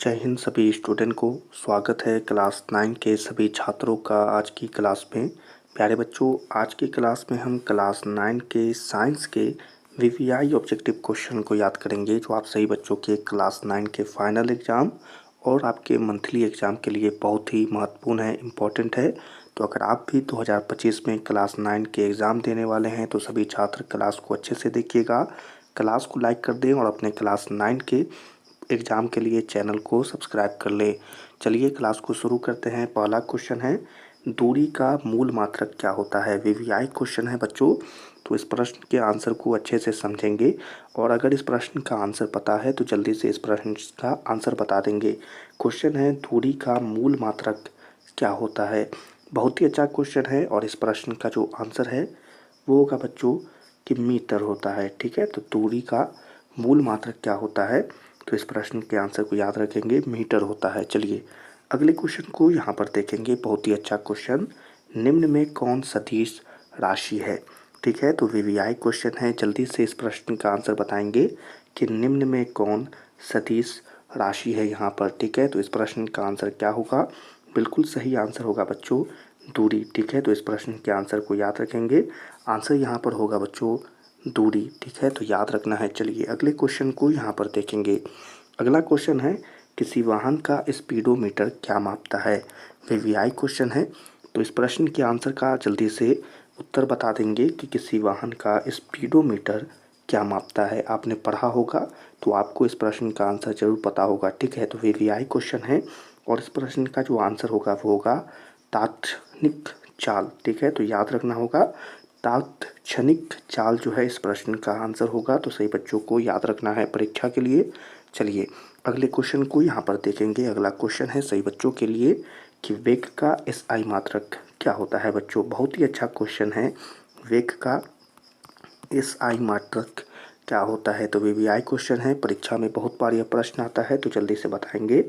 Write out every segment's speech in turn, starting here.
जय हिंद सभी स्टूडेंट को स्वागत है क्लास 9 के सभी छात्रों का आज की क्लास में। प्यारे बच्चों, आज की क्लास में हम क्लास 9 के साइंस के वीवीआई ऑब्जेक्टिव क्वेश्चन को याद करेंगे, जो आप सभी बच्चों के क्लास 9 के फाइनल एग्ज़ाम और आपके मंथली एग्ज़ाम के लिए बहुत ही महत्वपूर्ण है, इम्पोर्टेंट है। तो अगर आप भी 2025 में क्लास 9 के एग्ज़ाम देने वाले हैं तो सभी छात्र क्लास को अच्छे से देखिएगा, क्लास को लाइक कर दें और अपने क्लास 9 के एग्ज़ाम के लिए चैनल को सब्सक्राइब कर ले। चलिए क्लास को शुरू करते हैं। पहला क्वेश्चन है, दूरी का मूल मात्रक क्या होता है? वीवीआई क्वेश्चन है बच्चों, तो इस प्रश्न के आंसर को अच्छे से समझेंगे और अगर इस प्रश्न का आंसर पता है तो जल्दी से इस प्रश्न का आंसर बता देंगे। क्वेश्चन है, दूरी का मूल मात्रक क्या होता है? बहुत ही अच्छा क्वेश्चन है और इस प्रश्न का जो आंसर है वो होगा बच्चों कि मीटर होता है। ठीक है, तो दूरी का मूल मात्रक क्या होता है? तो इस प्रश्न के आंसर को याद रखेंगे, मीटर होता है। चलिए अगले क्वेश्चन को यहाँ पर देखेंगे। बहुत ही अच्छा क्वेश्चन, निम्न में कौन सदिश राशि है? ठीक है, तो वीवीआई क्वेश्चन है, जल्दी से इस प्रश्न का आंसर बताएंगे कि निम्न में कौन सदिश राशि है यहाँ पर। ठीक है, तो इस प्रश्न का आंसर क्या होगा? बिल्कुल सही आंसर होगा बच्चों दूरी। ठीक है, तो इस प्रश्न के आंसर को याद रखेंगे, आंसर यहाँ पर होगा बच्चों दूरी। ठीक है, तो याद रखना है। चलिए अगले क्वेश्चन को यहाँ पर देखेंगे। अगला क्वेश्चन है, किसी वाहन का स्पीडोमीटर क्या मापता है? वीवीआई क्वेश्चन है, तो इस प्रश्न के आंसर का जल्दी से उत्तर बता देंगे कि किसी वाहन का स्पीडोमीटर क्या मापता है। आपने पढ़ा होगा तो आपको इस प्रश्न का आंसर जरूर पता होगा। ठीक है, तो वीवीआई क्वेश्चन है और इस प्रश्न का जो आंसर होगा वो होगा तात्क्षणिक चाल। ठीक है, तो याद रखना होगा, तात्क्षणिक चाल जो है इस प्रश्न का आंसर होगा। तो सही बच्चों को याद रखना है परीक्षा के लिए। चलिए अगले क्वेश्चन को यहाँ पर देखेंगे। अगला क्वेश्चन है सही बच्चों के लिए कि वेग का एसआई मात्रक क्या होता है? बच्चों बहुत ही अच्छा क्वेश्चन है, वेग का एसआई मात्रक क्या होता है? तो वीवीआई क्वेश्चन है, परीक्षा में बहुत बार यह प्रश्न आता है, तो जल्दी से बताएंगे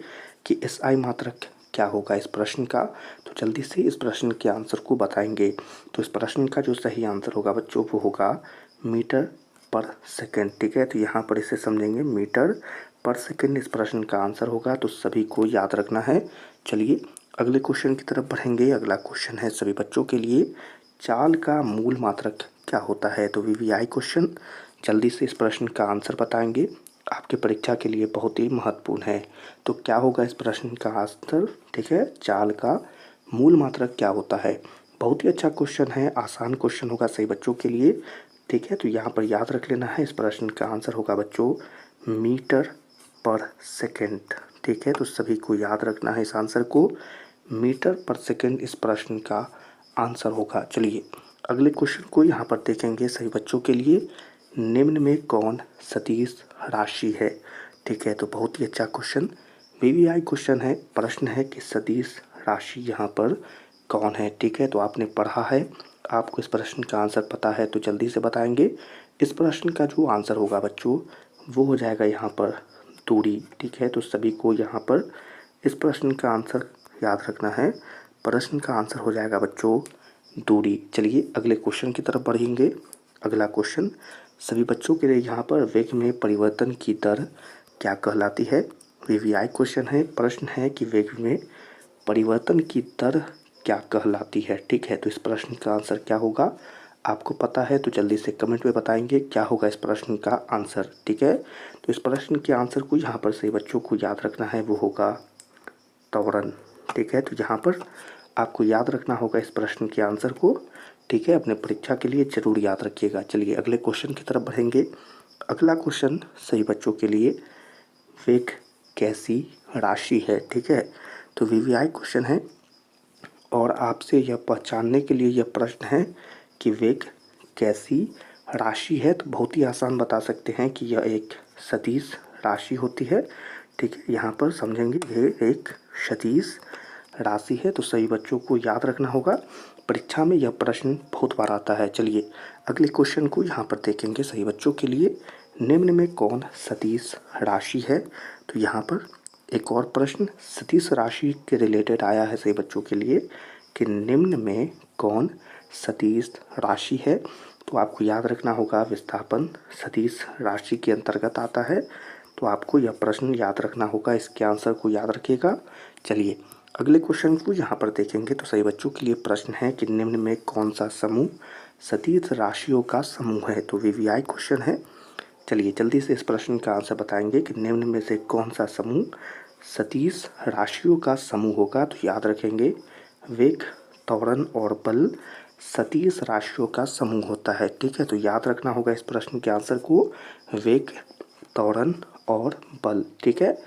कि एसआई मात्रक क्या होगा इस प्रश्न का। तो जल्दी से इस प्रश्न के आंसर को बताएंगे। तो इस प्रश्न का जो सही आंसर होगा बच्चों वो होगा मीटर पर सेकंड। ठीक है, तो यहाँ पर इसे समझेंगे, मीटर पर सेकंड इस प्रश्न का आंसर होगा, तो सभी को याद रखना है। चलिए अगले क्वेश्चन की तरफ बढ़ेंगे। अगला क्वेश्चन है सभी बच्चों के लिए, चाल का मूल मात्रक क्या होता है? तो वीवीआई क्वेश्चन, जल्दी से इस प्रश्न का आंसर बताएंगे, आपके परीक्षा के लिए बहुत ही महत्वपूर्ण है। तो क्या होगा इस प्रश्न का आंसर? ठीक है, चाल का मूल मात्रक क्या होता है? बहुत ही अच्छा क्वेश्चन है, आसान क्वेश्चन होगा सही बच्चों के लिए। ठीक है, तो यहाँ पर याद रख लेना है, इस प्रश्न का आंसर होगा बच्चों मीटर पर सेकंड। ठीक है, तो सभी को याद रखना है इस आंसर को, मीटर पर सेकंड इस प्रश्न का आंसर होगा। चलिए अगले क्वेश्चन को यहाँ पर देखेंगे सही बच्चों के लिए, निम्न में कौन सदिश राशि है? ठीक है, तो बहुत ही अच्छा क्वेश्चन, वीवीआई क्वेश्चन है, प्रश्न है कि सदिश राशि यहाँ पर कौन है? ठीक है, तो आपने पढ़ा है, आपको इस प्रश्न का आंसर पता है, तो जल्दी से बताएंगे। इस प्रश्न का जो आंसर होगा बच्चों वो हो जाएगा यहाँ पर दूरी। ठीक है, तो सभी को यहाँ पर इस प्रश्न का आंसर याद रखना है, प्रश्न का आंसर हो जाएगा बच्चों दूरी। चलिए अगले क्वेश्चन की तरफ बढ़ेंगे। अगला क्वेश्चन सभी बच्चों के लिए यहाँ पर, वेग में परिवर्तन की दर क्या कहलाती है? वीवीआई क्वेश्चन है, प्रश्न है कि वेग में परिवर्तन की दर क्या कहलाती है? ठीक है, तो इस प्रश्न का आंसर क्या होगा? आपको पता है तो जल्दी से कमेंट में बताएंगे क्या होगा इस प्रश्न का आंसर। ठीक है, तो इस प्रश्न के आंसर को यहाँ पर सही बच्चों को याद रखना है, वो होगा त्वरण। ठीक है, तो यहाँ पर आपको याद रखना होगा इस प्रश्न के आंसर को। ठीक है, अपने परीक्षा के लिए ज़रूर याद रखिएगा। चलिए अगले क्वेश्चन की तरफ बढ़ेंगे। अगला क्वेश्चन सही बच्चों के लिए, वेग कैसी राशि है? ठीक है, तो वीवीआई क्वेश्चन है और आपसे यह पहचानने के लिए यह प्रश्न है कि वेग कैसी राशि है। तो बहुत ही आसान बता सकते हैं कि यह एक सदिश राशि होती है। ठीक है, यहाँ पर समझेंगे ये एक सदिश राशि है, तो सही बच्चों को याद रखना होगा, परीक्षा में यह प्रश्न बहुत बार आता है। चलिए अगले क्वेश्चन को यहाँ पर देखेंगे सही बच्चों के लिए, निम्न में कौन सदिश राशि है? तो यहाँ पर एक और प्रश्न सदिश राशि के रिलेटेड आया है सही बच्चों के लिए कि निम्न में कौन सदिश राशि है? तो आपको याद रखना होगा, विस्थापन सदिश राशि के अंतर्गत आता है। तो आपको यह प्रश्न याद रखना होगा, इसके आंसर को याद रखिएगा। चलिए अगले क्वेश्चन को यहाँ पर देखेंगे। तो सही बच्चों के लिए प्रश्न है कि निम्न में कौन सा समूह सदिश राशियों का समूह है। तो वीवीआई क्वेश्चन है। चलिए जल्दी से इस प्रश्न का आंसर बताएंगे कि निम्न में से कौन सा समूह सदिश राशियों का समूह होगा। तो याद रखेंगे वेग, त्वरण और बल सदिश राशियों का समूह होता है। ठीक है, तो याद रखना होगा इस प्रश्न के आंसर को, वेग, त्वरण और बल। ठीक है,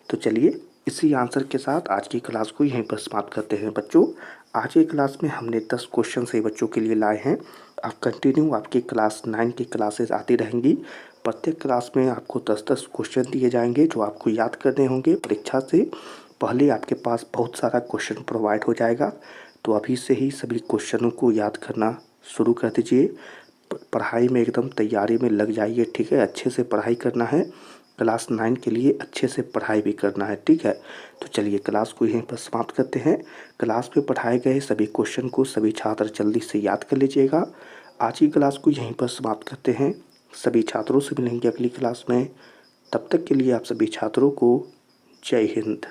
तो चलिए इसी आंसर के साथ आज की क्लास को यहीं पर समाप्त करते हैं बच्चों। आज की क्लास में हमने 10 क्वेश्चन से बच्चों के लिए लाए हैं। आप कंटिन्यू आपकी क्लास 9 की क्लासेस आती रहेंगी। प्रत्येक क्लास में आपको 10-10 क्वेश्चन दिए जाएंगे जो आपको याद करने होंगे। परीक्षा से पहले आपके पास बहुत सारा क्वेश्चन प्रोवाइड हो जाएगा, तो अभी से ही सभी क्वेश्चनों को याद करना शुरू कर दीजिए। पढ़ाई में एकदम तैयारी में लग जाइए। ठीक है, अच्छे से पढ़ाई करना है, क्लास 9 के लिए अच्छे से पढ़ाई भी करना है। ठीक है, तो चलिए क्लास को यहीं पर समाप्त करते हैं। क्लास में पढ़ाए गए सभी क्वेश्चन को सभी छात्र जल्दी से याद कर लीजिएगा। आज की क्लास को यहीं पर समाप्त करते हैं। सभी छात्रों से मिलेंगे अगली क्लास में। तब तक के लिए आप सभी छात्रों को जय हिंद।